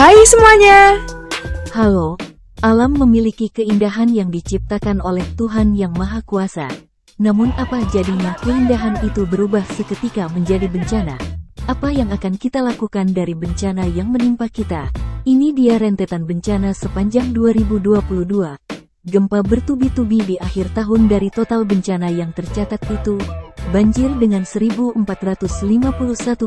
Hai semuanya. Halo, alam memiliki keindahan yang diciptakan oleh Tuhan Yang Maha Kuasa. Namun apa jadinya keindahan itu berubah seketika menjadi bencana? Apa yang akan kita lakukan dari bencana yang menimpa kita? Ini dia rentetan bencana sepanjang 2022. Gempa bertubi-tubi di akhir tahun. Dari total bencana yang tercatat itu, banjir dengan 1451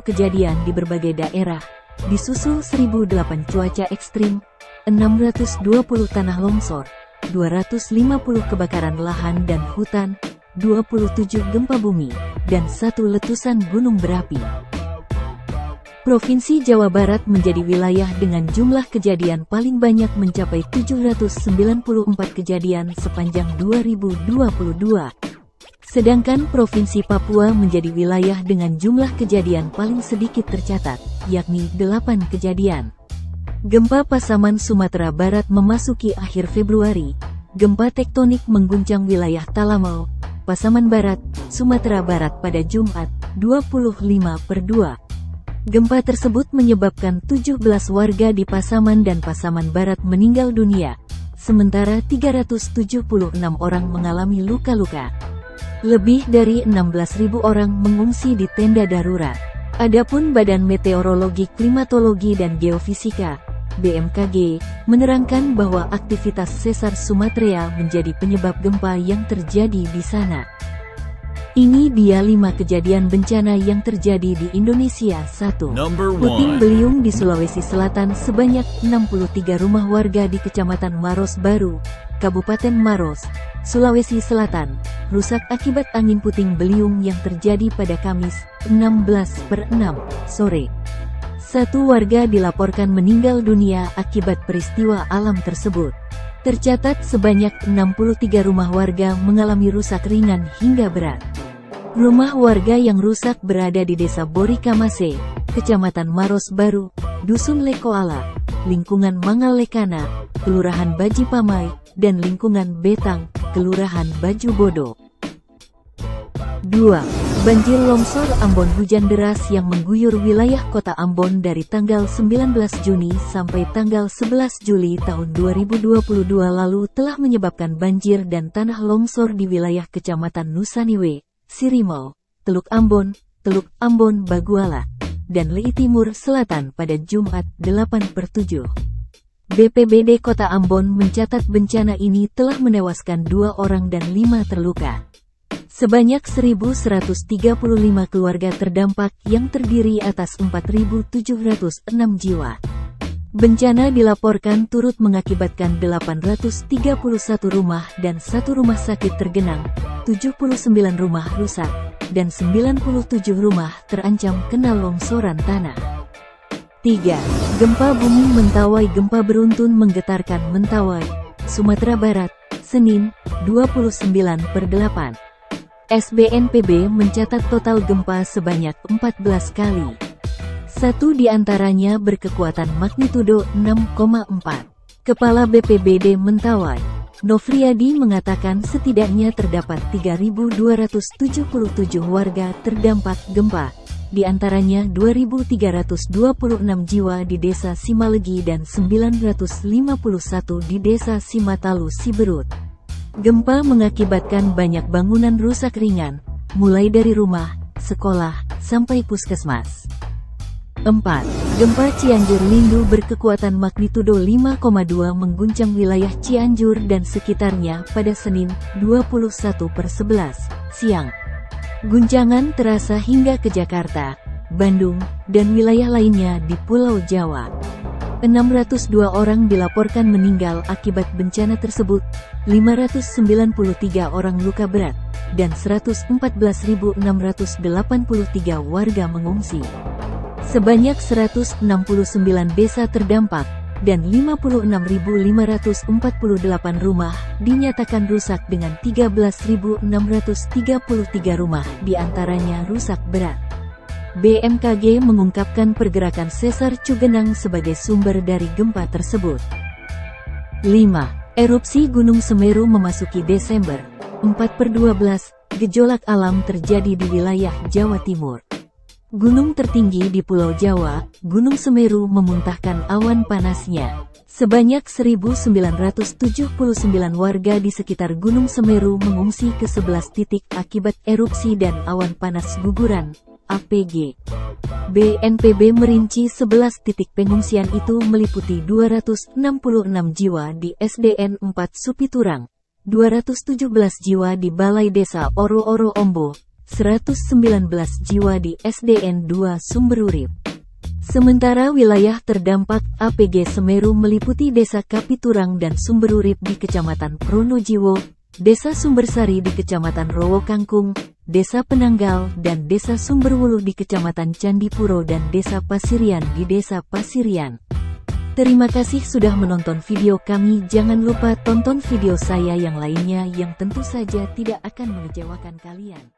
kejadian di berbagai daerah, disusul 1008 cuaca ekstrim, 620 tanah longsor, 250 kebakaran lahan dan hutan, 27 gempa bumi, dan 1 letusan gunung berapi. Provinsi Jawa Barat menjadi wilayah dengan jumlah kejadian paling banyak mencapai 794 kejadian sepanjang 2022. Sedangkan Provinsi Papua menjadi wilayah dengan jumlah kejadian paling sedikit tercatat, yakni 8 kejadian. Gempa Pasaman Sumatera Barat memasuki akhir Februari. Gempa tektonik mengguncang wilayah Talamau, Pasaman Barat, Sumatera Barat pada Jumat, 25/2. Gempa tersebut menyebabkan 17 warga di Pasaman dan Pasaman Barat meninggal dunia, sementara 376 orang mengalami luka-luka. Lebih dari 16.000 orang mengungsi di tenda darurat. Adapun Badan Meteorologi, Klimatologi dan Geofisika (BMKG) menerangkan bahwa aktivitas sesar Sumatera menjadi penyebab gempa yang terjadi di sana. Ini dia 5 kejadian bencana yang terjadi di Indonesia. 1. Puting beliung di Sulawesi Selatan. Sebanyak 63 rumah warga di Kecamatan Maros Baru, Kabupaten Maros, Sulawesi Selatan, rusak akibat angin puting beliung yang terjadi pada Kamis, 16/6, sore. 1 warga dilaporkan meninggal dunia akibat peristiwa alam tersebut. Tercatat sebanyak 63 rumah warga mengalami rusak ringan hingga berat. Rumah warga yang rusak berada di Desa Borikamase, Kecamatan Maros Baru, Dusun Lekoala, lingkungan Mangalekana, Kelurahan Baji Pamai, dan lingkungan Betang, Kelurahan Baju Bodo. 2. Banjir longsor Ambon. Hujan deras yang mengguyur wilayah kota Ambon dari tanggal 19 Juni sampai tanggal 11 Juli tahun 2022 lalu telah menyebabkan banjir dan tanah longsor di wilayah Kecamatan Nusaniwe, Sirimau, Teluk Ambon, Baguala, dan Lei Timur Selatan pada Jumat 8/7. BPBD Kota Ambon mencatat bencana ini telah menewaskan 2 orang dan 5 terluka. Sebanyak 1.135 keluarga terdampak yang terdiri atas 4.706 jiwa. Bencana dilaporkan turut mengakibatkan 831 rumah dan 1 rumah sakit tergenang, 79 rumah rusak, dan 97 rumah terancam kena longsoran tanah. 3. Gempa bumi Mentawai. Gempa beruntun menggetarkan Mentawai, Sumatera Barat, Senin, 29/8. SBNPB mencatat total gempa sebanyak 14 kali. 1 diantaranya berkekuatan magnitudo 6,4. Kepala BPBD Mentawai, Nofriadi, mengatakan setidaknya terdapat 3.277 warga terdampak gempa, di antaranya 2.326 jiwa di Desa Simalegi dan 951 di Desa Simatalu Siberut. Gempa mengakibatkan banyak bangunan rusak ringan, mulai dari rumah, sekolah, sampai puskesmas. 4. Gempa Cianjur. Lindu berkekuatan magnitudo 5,2 mengguncang wilayah Cianjur dan sekitarnya pada Senin, 21/11, siang. Guncangan terasa hingga ke Jakarta, Bandung, dan wilayah lainnya di Pulau Jawa. 602 orang dilaporkan meninggal akibat bencana tersebut, 593 orang luka berat, dan 114.683 warga mengungsi. Sebanyak 169 desa terdampak, dan 56.548 rumah dinyatakan rusak dengan 13.633 rumah diantaranya rusak berat. BMKG mengungkapkan pergerakan sesar Cugenang sebagai sumber dari gempa tersebut. 5. Erupsi Gunung Semeru memasuki Desember, 4/12, gejolak alam terjadi di wilayah Jawa Timur. Gunung tertinggi di Pulau Jawa, Gunung Semeru memuntahkan awan panasnya. Sebanyak 1.979 warga di sekitar Gunung Semeru mengungsi ke 11 titik akibat erupsi dan awan panas guguran, APG. BNPB merinci 11 titik pengungsian itu meliputi 266 jiwa di SDN 4 Supiturang, 217 jiwa di Balai Desa Oro-Oro Ombo, 119 jiwa di SDN 2 Sumberurip. Sementara wilayah terdampak APG Semeru meliputi Desa Kapiturang dan Sumberurip di Kecamatan Pronojiwo, Desa Sumbersari di Kecamatan Rowo Kangkung, Desa Penanggal dan Desa Sumberwuluh di Kecamatan Candipuro dan Desa Pasirian di Desa Pasirian. Terima kasih sudah menonton video kami. Jangan lupa tonton video saya yang lainnya yang tentu saja tidak akan mengecewakan kalian.